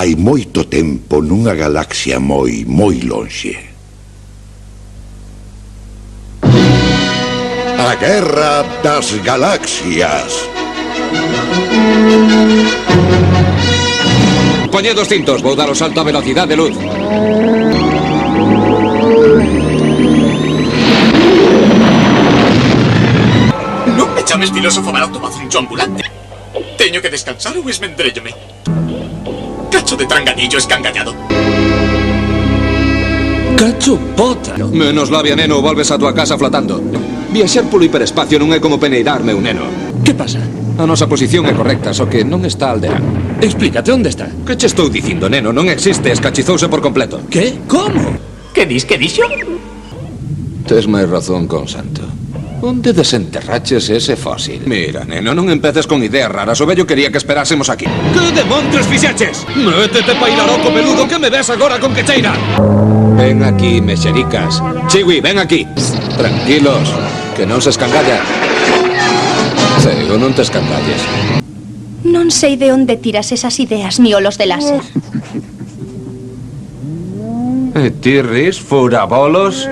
Hai moito tempo nunha galaxia moi, moi lonxe. A Guerra das Galaxias. Poñed os cintos, vou dar o salto a velocidade de luz. Non me chames filósofo barato mazuncho ambulante. Teño que descansar ou esmendréllome. Cacho de trangadillo escangañado. Cacho pota. Menos labia, neno, volves a tua casa flotando. Viaxar polo hiperespacio non é como peneirarme un neno. Que pasa? A nosa posición é correcta, só que non está aldeán. Explícate, onde está? Que che estou dicindo, neno? Non existe, escachizouse por completo. Que? Como? Que dixo? Tes máis razón, consanto. Onde desenterraches ese fósil? Mira, neno, non empeces con ideas raras. O vello quería que esperásemos aquí. Que demontres fixeches? Métete, pairaroco peludo, que me ves agora con que cheira. Ven aquí, mexericas. Chiwi, ven aquí. Tranquilos, que non se escangalla. Cego, non te escangalles. Non sei de onde tiras esas ideas, miolos de láser. E ti ris, furabolos?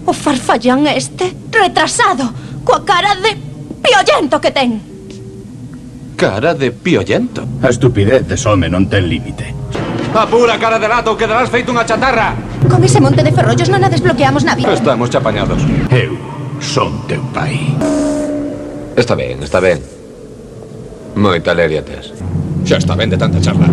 O farfallán este, retrasado, coa cara de piollento que ten. Cara de piollento. A estupidez dese home non ten límite. A pura cara de lato, quedarás feito unha chatarra. Con ese monte de ferrollos non a desbloqueamos na vida. Estamos chapañados. Eu son teu pai. Está ben, está ben. Moita leria tes. Xa está ben de tanta charla.